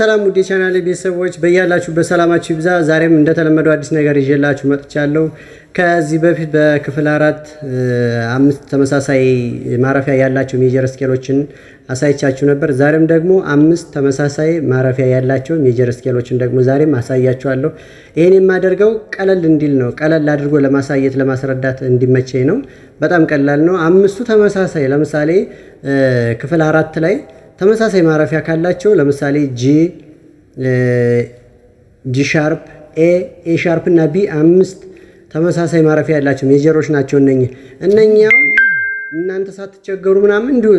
ሰላም ውድ ቻናሌ ቤተሰቦች በእያላችሁ በሰላማችሁ ይብዛ። ዛሬም እንደተለመደው አዲስ ነገር ይዤላችሁ መጥቻለሁ። ከዚህ በፊት በክፍል 4 5 ተመሳሳይ ማረፊያ ያላቸው ሜጀር ስኬሎችን አሳይቻችሁ ነበር። ዛሬም ደግሞ 5 ተመሳሳይ ማረፊያ ያላቸው ሜጀር ስኬሎችን ደግሞ ዛሬም አሳያችኋለሁ። ይሄን የማደርገው ቀለል እንዲል ነው። ቀለል አድርጎ ለማሳየት ለማስረዳት እንዲመቸኝ ነው። በጣም ቀላል ነው። 5ቱ ተመሳሳይ ለምሳሌ ክፍል 4 ላይ ተመሳሳይ ማረፊያ ካላቸው ለምሳሌ ጂ ሻርፕ፣ ኤ ሻርፕ እና ቢ 5 ተመሳሳይ ማረፊያ ያላቸው ሜጀሮች ናቸው። እነኛው እናንተ ሳትቸገሩ ምናምን እንዲሁ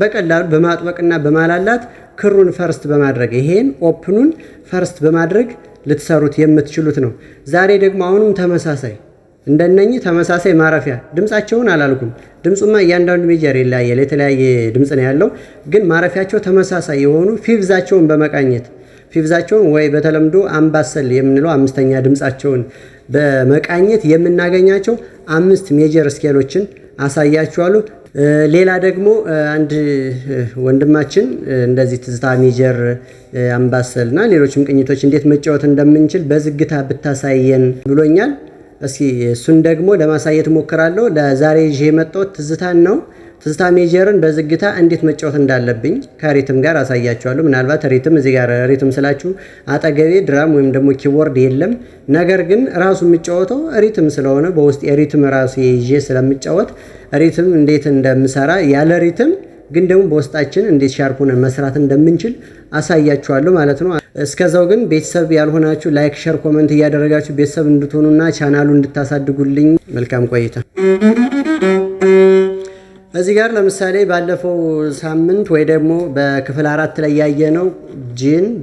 በቀላሉ በማጥበቅና በማላላት ክሩን ፈርስት በማድረግ ይሄን ኦፕኑን ፈርስት በማድረግ ልትሰሩት የምትችሉት ነው። ዛሬ ደግሞ አሁንም ተመሳሳይ እንደነኚህ ተመሳሳይ ማረፊያ ድምጻቸውን አላልኩም። ድምጹማ እያንዳንዱ ሜጀር ይለያያል፣ የተለያየ ድምጽ ነው ያለው። ግን ማረፊያቸው ተመሳሳይ የሆኑ ፊቭዛቸውን በመቃኘት ፊቭዛቸውን ወይ በተለምዶ አምባሰል የምንለው አምስተኛ ድምጻቸውን በመቃኘት የምናገኛቸው 5 ሜጀር ስኬሎችን አሳያችኋለሁ። ሌላ ደግሞ አንድ ወንድማችን እንደዚህ ትዝታ ሜጀር አምባሰልና ሌሎችም ቅኝቶች እንዴት መጫወት እንደምንችል በዝግታ ብታሳየን ብሎኛል። እስኪ እሱን ደግሞ ለማሳየት ሞክራለሁ። ለዛሬ ይዤ የመጣሁት ትዝታን ነው። ትዝታ ሜጀርን በዝግታ እንዴት መጫወት እንዳለብኝ ከሪትም ጋር አሳያችኋለሁ። ምናልባት ሪትም እዚህ ጋር ሪትም ስላችሁ አጠገቤ ድራም ወይም ደግሞ ኪቦርድ የለም። ነገር ግን ራሱ የምጫወተው ሪትም ስለሆነ በውስጥ የሪትም ራሱ ይዤ ስለምጫወት ሪትም እንዴት እንደምሰራ ያለ ሪትም ግን ደግሞ በውስጣችን እንዴት ሻርፑን መስራት እንደምንችል አሳያችኋለሁ ማለት ነው። እስከዛው ግን ቤተሰብ ያልሆናችሁ ላይክ፣ ሼር፣ ኮሜንት እያደረጋችሁ ቤተሰብ እንድትሆኑና ቻናሉ እንድታሳድጉልኝ መልካም ቆይታ። እዚህ ጋር ለምሳሌ ባለፈው ሳምንት ወይ ደግሞ በክፍል 4 ላይ ያየነው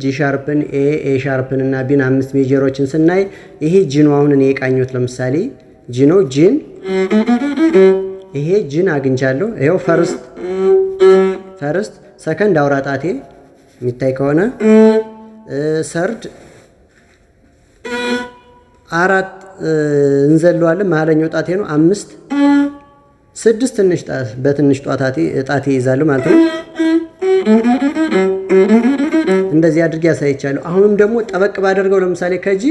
ጂ ሻርፕን፣ ኤ ሻርፕን እና ቢን 5 ሜጀሮችን ስናይ ይሄ ጂ ነው። አሁን እኔ የቃኘሁት ለምሳሌ ጂ ነው። ጂን ይሄ ጂን አግኝቻለሁ። ይሄው ፈርስት ሰከንድ አውራ ጣቴ የሚታይ ከሆነ ሰርድ 4 እንዘለዋለን። መሀለኛው ጣቴ ነው። 5 6 ትንሽ ጣት በትንሽ ጣቴ ይዛሉ ማለት ነው። እንደዚህ አድርጌ ያሳይቻለሁ። አሁንም ደግሞ ጠበቅ ባደርገው ለምሳሌ ከጂ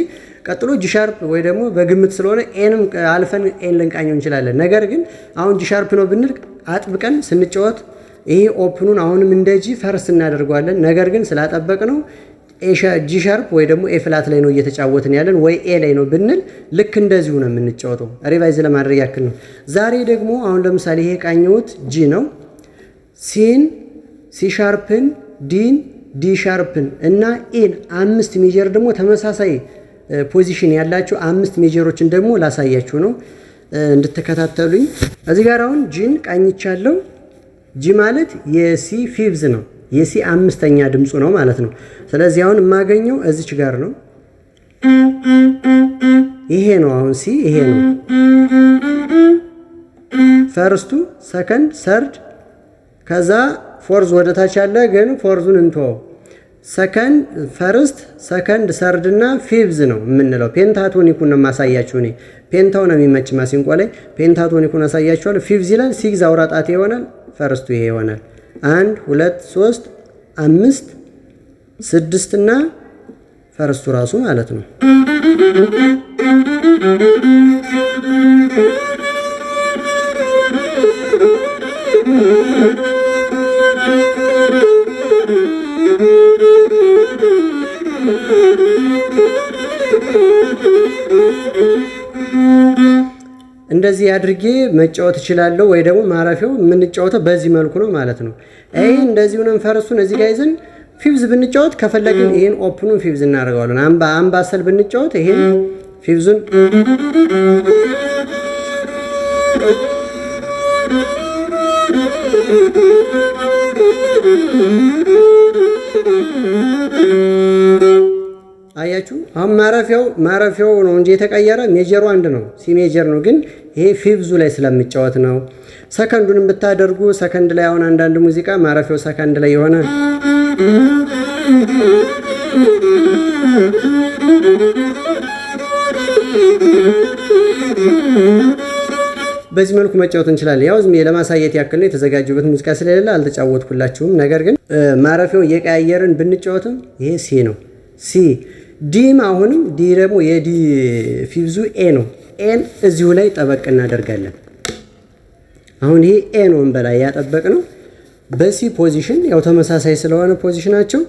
ቀጥሎ ጂ ሻርፕ ወይ ደግሞ በግምት ስለሆነ ኤንም አልፈን ኤን ልንቃኘው እንችላለን። ነገር ግን አሁን ጂ ሻርፕ ነው ብንል አጥብቀን ስንጫወት ይሄ ኦፕኑን አሁንም እንደ ጂ ፈርስት እናደርገዋለን። ነገር ግን ስላጠበቅ ነው ጂ ሻርፕ ወይ ደግሞ ኤ ፍላት ላይ ነው እየተጫወትን ያለን ወይ ኤ ላይ ነው ብንል ልክ እንደዚሁ ነው የምንጫወተው። ሪቫይዝ ለማድረግ ያክል ነው። ዛሬ ደግሞ አሁን ለምሳሌ ይሄ ቃኘሁት ጂ ነው። ሲን፣ ሲ ሻርፕን፣ ዲን፣ ዲ ሻርፕን እና ኤን 5 ሜጀር ደግሞ ተመሳሳይ ፖዚሽን ያላቸው 5 ሜጀሮችን ደግሞ ላሳያችሁ ነው እንድትከታተሉኝ። እዚህ ጋር አሁን ጂን ቃኝቻለሁ። ጂ ማለት የሲ ፊቭዝ ነው። የሲ 5ኛ ድምፁ ነው ማለት ነው። ስለዚህ አሁን የማገኘው እዚች ጋር ነው። ይሄ ነው አሁን ሲ ይሄ ነው። ፈርስቱ፣ ሰከንድ፣ ሰርድ ከዛ ፎርዝ ወደ ታች ያለ ግን ፎርዙን እንተው። ሰከንድ፣ ፈርስት፣ ሰከንድ፣ ሰርድ እና ፊቭዝ ነው የምንለው። ፔንታቶኒኩን ነው የማሳያችሁ እኔ። ፔንታው ነው የሚመች ማሲንቆ ላይ ፔንታቶኒኩን አሳያችኋለሁ። ፊቭዝ ይላል። ሲግዝ አውራ ጣቴ ይሆናል። ፈርስቱ ይሄ ይሆናል። 1 2 3 5 6 እና ፈርስቱ ራሱ ማለት ነው። እንደዚህ አድርጌ መጫወት እችላለሁ። ወይ ደግሞ ማረፊያው የምንጫወተው በዚህ መልኩ ነው ማለት ነው። ይሄ እንደዚህ ሆነን ፈርስቱን እዚህ ጋር ይዘን ፊቭዝ ብንጫወት ከፈለግን ይሄን ኦፕኑን ፊቭዝ እናደርገዋለን። አምባሰል ብንጫወት ይሄን ፊቭዙን አያችሁ አያችሁ አሁን ማረፊያው ነው እንጂ የተቀየረ ሜጀሩ አንድ ነው፣ ሲ ሜጀር ነው። ግን ይሄ ፊፍዙ ላይ ስለምጫወት ነው። ሰከንዱንም ብታደርጉ ሰከንድ ላይ አሁን አንዳንድ ሙዚቃ ማረፊያው ሰከንድ ላይ የሆነ በዚህ መልኩ መጫወት እንችላለን። ያው ዝም ለማሳየት ያክል ነው፣ የተዘጋጀበት ሙዚቃ ስለሌለ አልተጫወትኩላችሁም። ነገር ግን ማረፊያው እየቀያየርን ብንጫወትም ይሄ ሲ ነው፣ ሲ ዲም አሁንም ዲ ደግሞ የዲ ፊፍዙ ኤ ነው። ኤን እዚሁ ላይ ጠበቅ እናደርጋለን። አሁን ይሄ ኤ ነው እንበላይ ያጠበቅ ነው። በሲ ፖዚሽን ያው ተመሳሳይ ስለሆነ ፖዚሽናቸው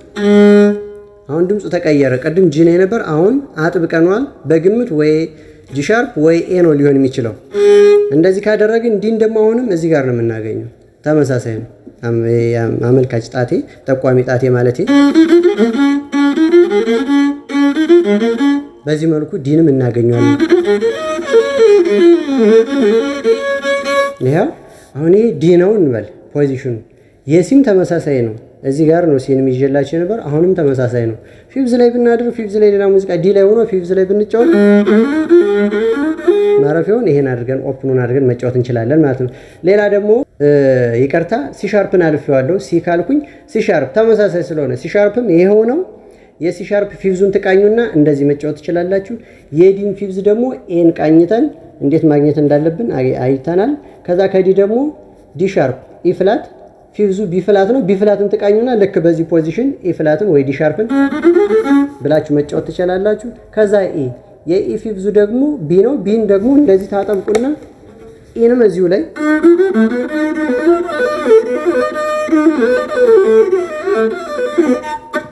አሁን ድምፁ ተቀየረ። ቅድም ጂ ነው ነበር፣ አሁን አጥብቀኗል። በግምት ወይ ጂ ሻርፕ ወይ ኤ ነው ሊሆን የሚችለው። እንደዚህ ካደረግን ዲን ደግሞ አሁንም እዚህ ጋር ነው የምናገኘው። ተመሳሳይ ነው። አመልካች ጣቴ ጠቋሚ ጣቴ ማለት በዚህ መልኩ ዲንም እናገኘዋለን። ይሄው አሁን ይሄ ዲ ነው እንበል ፖዚሽኑ። የሲም ተመሳሳይ ነው። እዚህ ጋር ነው ሲንም ይዤላችሁ ነበር። አሁንም ተመሳሳይ ነው። ፊፍዝ ላይ ብናደርግ ፊፍዝ ላይ ሌላ ሙዚቃ ዲ ላይ ሆኖ ፊፍዝ ላይ ብንጫወት ማረፊያውን ይሄን አድርገን ኦፕኑን አድርገን መጫወት እንችላለን ማለት ነው። ሌላ ደግሞ ይቅርታ ሲ ሻርፕን አልፌዋለሁ። ሲ ካልኩኝ ሲ ሻርፕ ተመሳሳይ ስለሆነ ሲ ሻርፕም ይሄው ነው። የሲ ሻርፕ ፊፍዙን ትቃኙና እንደዚህ መጫወት ትችላላችሁ። የዲን ፊፍዝ ደግሞ ኤን ቃኝተን እንዴት ማግኘት እንዳለብን አይተናል። ከዛ ከዲ ደግሞ ዲ ሻርፕ ኢ ፍላት ፊፍዙ ቢ ፍላት ነው። ቢ ፍላትን ትቃኙና ልክ በዚህ ፖዚሽን ኢ ፍላትን ወይ ዲ ሻርፕን ብላችሁ መጫወት ትችላላችሁ። ከዛ ኢ የኢ ፊፍዙ ደግሞ ቢ ነው። ቢን ደግሞ እንደዚህ ታጠብቁና ኢንም እዚሁ ላይ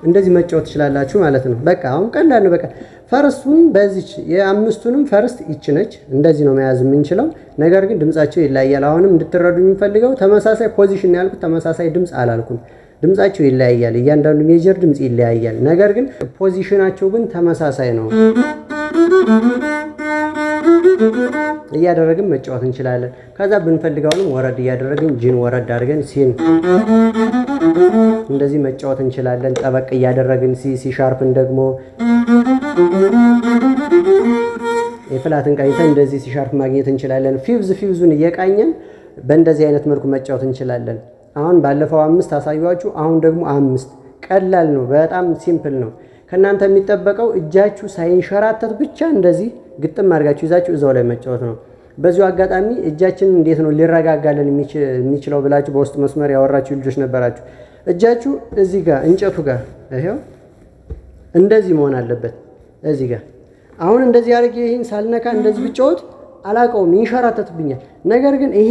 እንደዚህ መጫወት ትችላላችሁ ማለት ነው። በቃ አሁን ቀላል ነው። በቃ ፈርስቱን በዚች የአምስቱንም ፈርስት ይች ነች። እንደዚህ ነው መያዝ የምንችለው። ነገር ግን ድምጻቸው ይለያያል። አሁንም እንድትረዱ የሚፈልገው ተመሳሳይ ፖዚሽን ያልኩት ተመሳሳይ ድምጽ አላልኩም። ድምጻቸው ይለያያል። እያንዳንዱ ሜጀር ድምጽ ይለያያል። ነገር ግን ፖዚሽናቸው ግን ተመሳሳይ ነው። እያደረግን መጫወት እንችላለን። ከዛ ብንፈልገውንም ወረድ እያደረግን ጂን ወረድ አድርገን ሲን እንደዚህ መጫወት እንችላለን። ጠበቅ እያደረግን ሲ ሻርፕን ደግሞ የፍላትን ቃኝተን እንደዚህ ሲ ሻርፕ ማግኘት እንችላለን። ፊፍዙን እየቃኘን በእንደዚህ አይነት መልኩ መጫወት እንችላለን። አሁን ባለፈው 5 አሳዩዋችሁ። አሁን ደግሞ 5 ቀላል ነው። በጣም ሲምፕል ነው። ከናንተ የሚጠበቀው እጃችሁ ሳይንሸራተት ብቻ እንደዚህ ግጥም አድርጋችሁ ይዛችሁ እዛው ላይ መጫወት ነው። በዚሁ አጋጣሚ እጃችን እንዴት ነው ሊረጋጋልን የሚችለው ብላችሁ በውስጥ መስመር ያወራችሁ ልጆች ነበራችሁ። እጃችሁ እዚህ ጋር እንጨቱ ጋር ይሄው እንደዚህ መሆን አለበት። እዚህ ጋር አሁን እንደዚህ አድርጌ ይሄን ሳልነካ እንደዚህ ብጫወት አላቀውም፣ ይንሸራተትብኛል። ነገር ግን ይሄ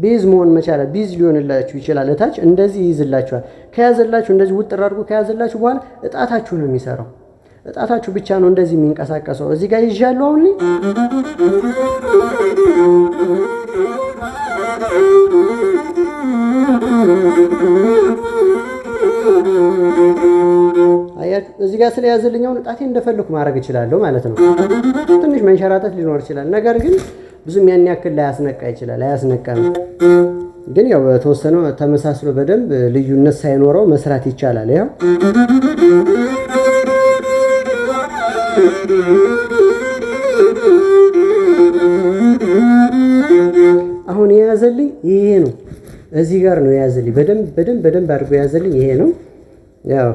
ቤዝ መሆን መቻል ቢዝ ሊሆንላችሁ ይችላል። እታች እንደዚህ ይይዝላችኋል። ከያዘላችሁ እንደዚህ ውጥር አድርጎ ከያዘላችሁ በኋላ እጣታችሁ ነው የሚሰራው። እጣታችሁ ብቻ ነው እንደዚህ የሚንቀሳቀሰው። እዚህ ጋር ይዣለሁ። አሁን አያችሁ እዚህ ጋር ስለያዘልኝ አሁን እጣቴ እንደፈለኩ ማድረግ እችላለሁ ማለት ነው። ትንሽ መንሸራተት ሊኖር ይችላል። ነገር ግን ብዙም ያን ያክል ላያስነቃ ይችላል። አያስነቃም። ግን ያው በተወሰነው ተመሳስሎ በደንብ ልዩነት ሳይኖረው መስራት ይቻላል። ያው አሁን የያዘልኝ ይሄ ነው። እዚህ ጋር ነው የያዘልኝ። በደንብ አድርጎ የያዘልኝ ይሄ ነው። ያው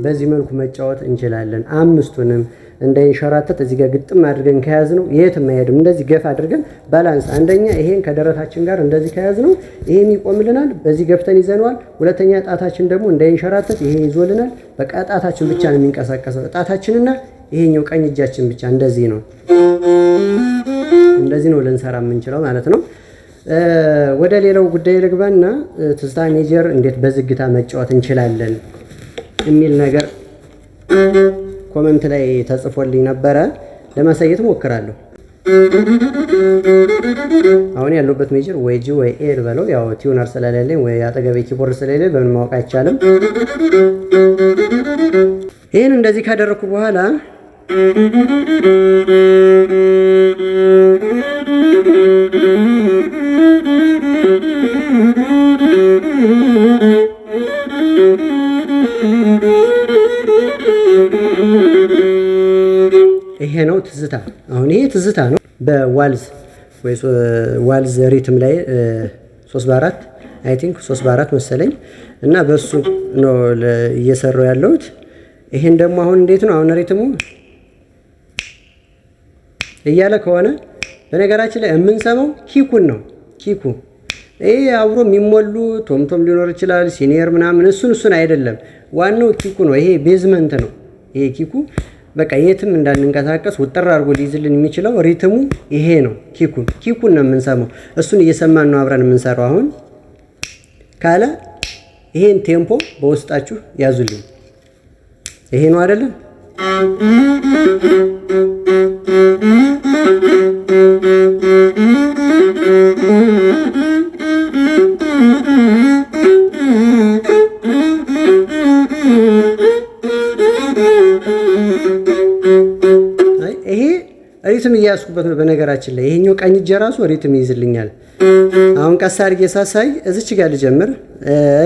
በዚህ መልኩ መጫወት እንችላለን። አምስቱንም እንዳይንሸራተት እዚህ ጋር ግጥም አድርገን ከያዝ ነው የትም አይሄድም። እንደዚህ ገፍ አድርገን ባላንስ፣ አንደኛ ይሄን ከደረታችን ጋር እንደዚህ ከያዝ ነው ይሄን ይቆምልናል። በዚህ ገፍተን ይዘነዋል። ሁለተኛ ጣታችን ደግሞ እንዳይንሸራተት ይሄ ይዞልናል። በቃ ጣታችን ብቻ ነው የሚንቀሳቀሰው። ጣታችንና ይሄኛው ቀኝ እጃችን ብቻ እንደዚህ ነው። እንደዚህ ነው ልንሰራ የምንችለው ማለት ነው። ወደ ሌላው ጉዳይ ልግባና ትዝታ ሜጀር እንዴት በዝግታ መጫወት እንችላለን የሚል ነገር ኮሜንት ላይ ተጽፎልኝ ነበረ። ለማሳየት ሞክራለሁ። አሁን ያለሁበት ሜጀር ወይ ጂ ወይ ኤ ልበለው። ያው ቲዩነር ስለሌለኝ ወይ አጠገቤ ኪቦርድ ስለሌለኝ በምን ማወቅ አይቻልም። ይሄን እንደዚህ ካደረኩ በኋላ ይሄ ነው ትዝታ። አሁን ይሄ ትዝታ ነው በዋልዝ ወይ ዋልዝ ሪትም ላይ 3/4 አይ ቲንክ 3/4 መሰለኝ እና በሱ ነው እየሰራው ያለሁት። ይሄን ደግሞ አሁን እንዴት ነው አሁን ሪትሙ እያለ ከሆነ በነገራችን ላይ የምንሰማው ኪኩን ነው። ኪኩ ይሄ አብሮ የሚሞሉ ቶምቶም ሊኖር ይችላል ሲኒየር ምናምን እሱን አይደለም። ዋናው ኪኩ ነው። ይሄ ቤዝመንት ነው። ይሄ ኪኩ በቃ የትም እንዳንንቀሳቀስ ውጥር አድርጎ ሊይዝልን የሚችለው ሪትሙ ይሄ ነው። ኪኩን ነው የምንሰማው። እሱን እየሰማን ነው አብረን የምንሰራው። አሁን ካለ ይሄን ቴምፖ በውስጣችሁ ያዙልኝ። ይሄ ነው አይደለም? ይሄ ሪትም እያያዝኩበት ነው። በነገራችን ላይ ይሄኛው ቀኝ እጄ ራሱ ሪትም ይይዝልኛል። አሁን ቀስ አድርጌ ሳሳይ እዚች ጋር ልጀምር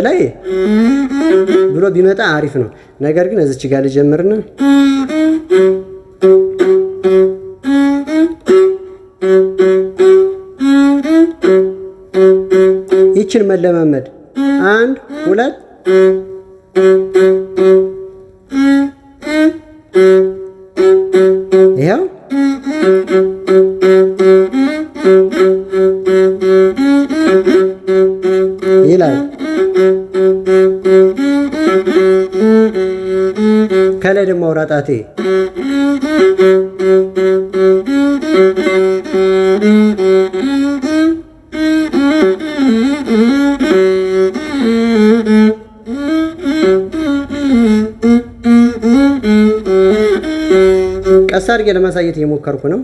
ላይ ብሎ ቢመጣ አሪፍ ነው። ነገር ግን እዚች ጋር ልጀምርና ይችን መለማመድ 1 2 ይሄው ይላል። ከላይ ደግሞ አውራጣቴ ቀስ አድርጌ ለማሳየት እየሞከርኩ ነው።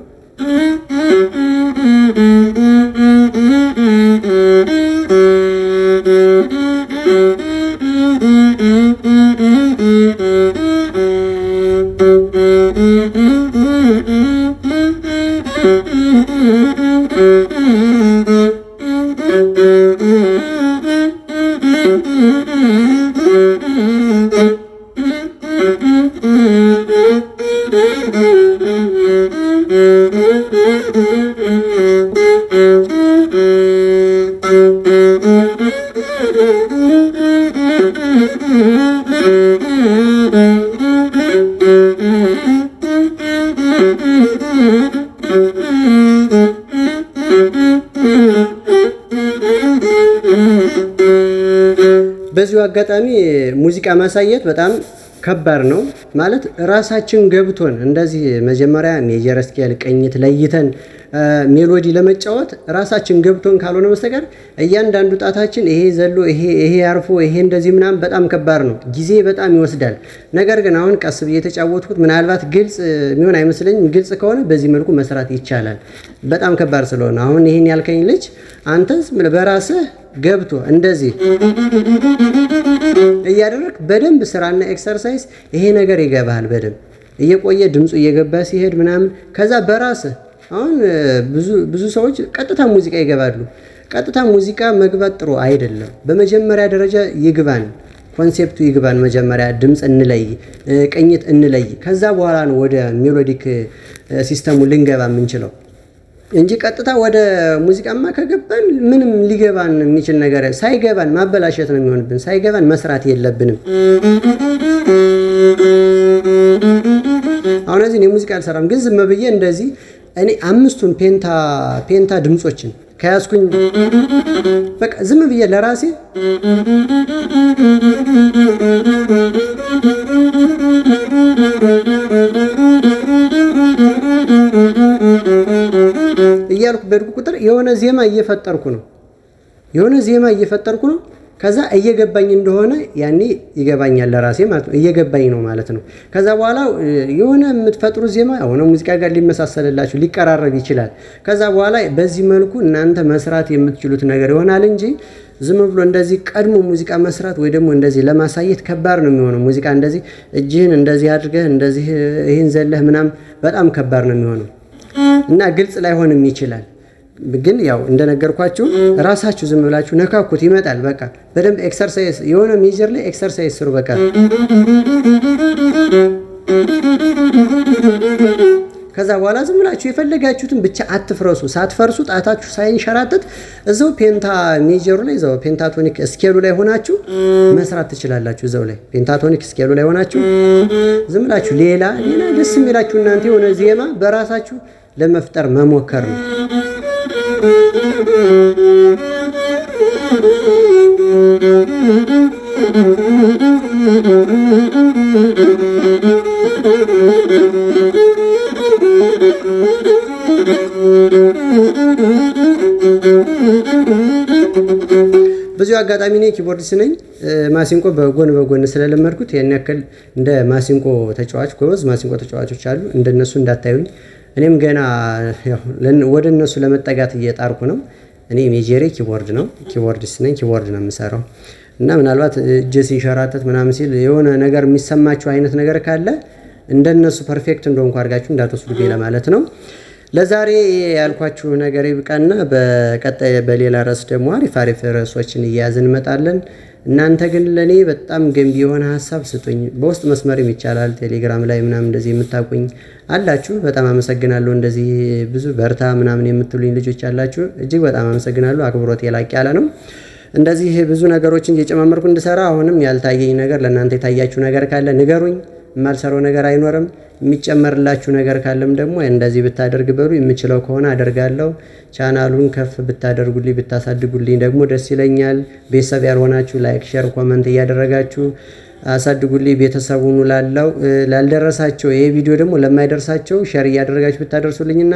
በዚሁ አጋጣሚ ሙዚቃ ማሳየት በጣም ከባድ ነው ማለት ራሳችን ገብቶን እንደዚህ መጀመሪያ ሜጀር ስኬል ቅኝት ለይተን ሜሎዲ ለመጫወት ራሳችን ገብቶን ካልሆነ በስተቀር እያንዳንዱ ጣታችን ይሄ ዘሎ ይሄ አርፎ ይሄ እንደዚህ ምናምን በጣም ከባድ ነው። ጊዜ በጣም ይወስዳል። ነገር ግን አሁን ቀስ ብዬ የተጫወትኩት ምናልባት ግልጽ የሚሆን አይመስለኝም። ግልጽ ከሆነ በዚህ መልኩ መስራት ይቻላል። በጣም ከባድ ስለሆነ አሁን ይሄን ያልከኝ ልጅ አንተስ በራስህ ገብቶ እንደዚህ እያደረክ በደንብ ስራና ኤክሰርሳይዝ ይሄ ነገር ይገባሃል። በደንብ እየቆየ ድምፁ እየገባ ሲሄድ ምናምን ከዛ በራስህ አሁን ብዙ ሰዎች ቀጥታ ሙዚቃ ይገባሉ። ቀጥታ ሙዚቃ መግባት ጥሩ አይደለም። በመጀመሪያ ደረጃ ይግባን፣ ኮንሴፕቱ ይግባን። መጀመሪያ ድምፅ እንለይ፣ ቅኝት እንለይ። ከዛ በኋላ ነው ወደ ሜሎዲክ ሲስተሙ ልንገባ የምንችለው እንጂ ቀጥታ ወደ ሙዚቃማ ከገባን ምንም ሊገባን የሚችል ነገር ሳይገባን ማበላሸት ነው የሚሆንብን። ሳይገባን መስራት የለብንም። አሁን እዚህ ሙዚቃ አልሰራም፣ ግን ዝም ብዬ እንደዚህ እኔ 5ቱን ፔንታ ድምጾችን ከያዝኩኝ በቃ ዝም ብዬ ለራሴ እያልኩ በድቁ ቁጥር የሆነ ዜማ እየፈጠርኩ ነው። ከዛ እየገባኝ እንደሆነ ያኔ ይገባኛል ለራሴ ማለት ነው። እየገባኝ ነው ማለት ነው። ከዛ በኋላ የሆነ የምትፈጥሩ ዜማ የሆነ ሙዚቃ ጋር ሊመሳሰልላችሁ ሊቀራረብ ይችላል። ከዛ በኋላ በዚህ መልኩ እናንተ መስራት የምትችሉት ነገር ይሆናል እንጂ ዝም ብሎ እንደዚህ ቀድሞ ሙዚቃ መስራት ወይ ደግሞ እንደዚህ ለማሳየት ከባድ ነው የሚሆነው። ሙዚቃ እንደዚህ እጅህን እንደዚህ አድርገህ እንደዚህ ይህን ዘለህ ምናምን በጣም ከባድ ነው የሚሆነው እና ግልጽ ላይሆንም ይችላል። ግን ያው እንደነገርኳችሁ ራሳችሁ ዝም ብላችሁ ነካኩት ይመጣል። በቃ በደንብ ኤክሰርሳይዝ የሆነ ሜጀር ላይ ኤክሰርሳይዝ ስሩ። በቃ ከዛ በኋላ ዝም ብላችሁ የፈለጋችሁትን ብቻ አትፍረሱ። ሳትፈርሱ ጣታችሁ ሳይንሸራተት እዛው ፔንታ ሜጀሩ ላይ እዛው ፔንታቶኒክ ስኬሉ ላይ ሆናችሁ መስራት ትችላላችሁ። እዛው ላይ ፔንታቶኒክ ስኬሉ ላይ ሆናችሁ ዝም ብላችሁ ሌላ ደስ የሚላችሁ እናንተ የሆነ ዜማ በራሳችሁ ለመፍጠር መሞከር ነው። በዚሁ አጋጣሚ እኔ ኪቦርዲስት ነኝ። ማሲንቆ በጎን ስለለመድኩት ያን ያክል እንደ ማሲንቆ ተጫዋች ጎበዝ ማሲንቆ ተጫዋቾች አሉ፣ እንደነሱ እንዳታዩኝ። እኔም ገና ወደ እነሱ ለመጠጋት እየጣርኩ ነው። እኔ ሜጀሬ ኪቦርድ ነው፣ ኪቦርዲስት ነኝ፣ ኪቦርድ ነው የምሰራው እና ምናልባት እጄ ሲንሸራተት ምናምን ሲል የሆነ ነገር የሚሰማችሁ አይነት ነገር ካለ እንደነሱ ፐርፌክት እንደሆንኩ አድርጋችሁ እንዳትወስዱብኝ ለማለት ነው። ለዛሬ ያልኳችሁ ነገር ይብቃና በቀጣይ በሌላ ርዕስ ደግሞ አሪፍ ርዕሶችን እያያዝን እንመጣለን። እናንተ ግን ለኔ በጣም ገንቢ የሆነ ሀሳብ ስጡኝ። በውስጥ መስመርም ይቻላል፣ ቴሌግራም ላይ ምናምን እንደዚህ የምታቁኝ አላችሁ። በጣም አመሰግናለሁ። እንደዚህ ብዙ በርታ ምናምን የምትሉኝ ልጆች አላችሁ። እጅግ በጣም አመሰግናለሁ። አክብሮት የላቅ ያለ ነው። እንደዚህ ብዙ ነገሮችን እየጨማመርኩ እንድሰራ አሁንም ያልታየኝ ነገር ለእናንተ የታያችሁ ነገር ካለ ንገሩኝ። የማልሰራው ነገር አይኖርም። የሚጨመርላችሁ ነገር ካለም ደግሞ እንደዚህ ብታደርግ በሉ። የምችለው ከሆነ አደርጋለሁ። ቻናሉን ከፍ ብታደርጉልኝ ብታሳድጉልኝ ደግሞ ደስ ይለኛል። ቤተሰብ ያልሆናችሁ ላይክ፣ ሼር፣ ኮመንት እያደረጋችሁ አሳድጉልኝ። ቤተሰቡን ላልደረሳቸው ይሄ ቪዲዮ ደግሞ ለማይደርሳቸው ሼር እያደረጋችሁ ብታደርሱልኝና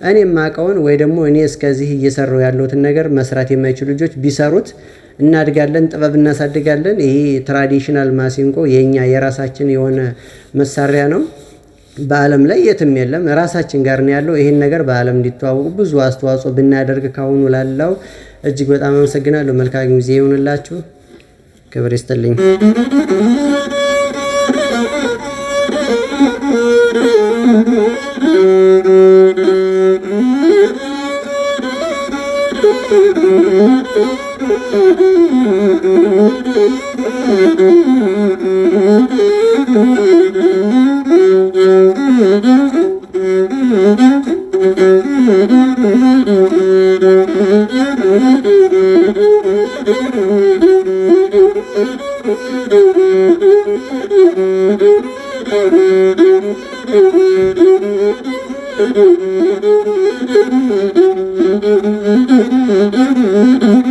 እኔ ማቀውን ወይ ደግሞ እኔ እስከዚህ እየሰራው ያለሁትን ነገር መስራት የማይችሉ ልጆች ቢሰሩት እናድጋለን፣ ጥበብ እናሳድጋለን። ይሄ ትራዲሽናል ማሲንቆ የኛ የራሳችን የሆነ መሳሪያ ነው። በዓለም ላይ የትም የለም፣ ራሳችን ጋር ነው ያለው። ይሄን ነገር በዓለም እንዲተዋወቁ ብዙ አስተዋጽኦ ብናደርግ ካሁኑ ላለው እጅግ በጣም አመሰግናለሁ። መልካም ጊዜ ይሁንላችሁ። ክብር ይስጥልኝ። Thank you.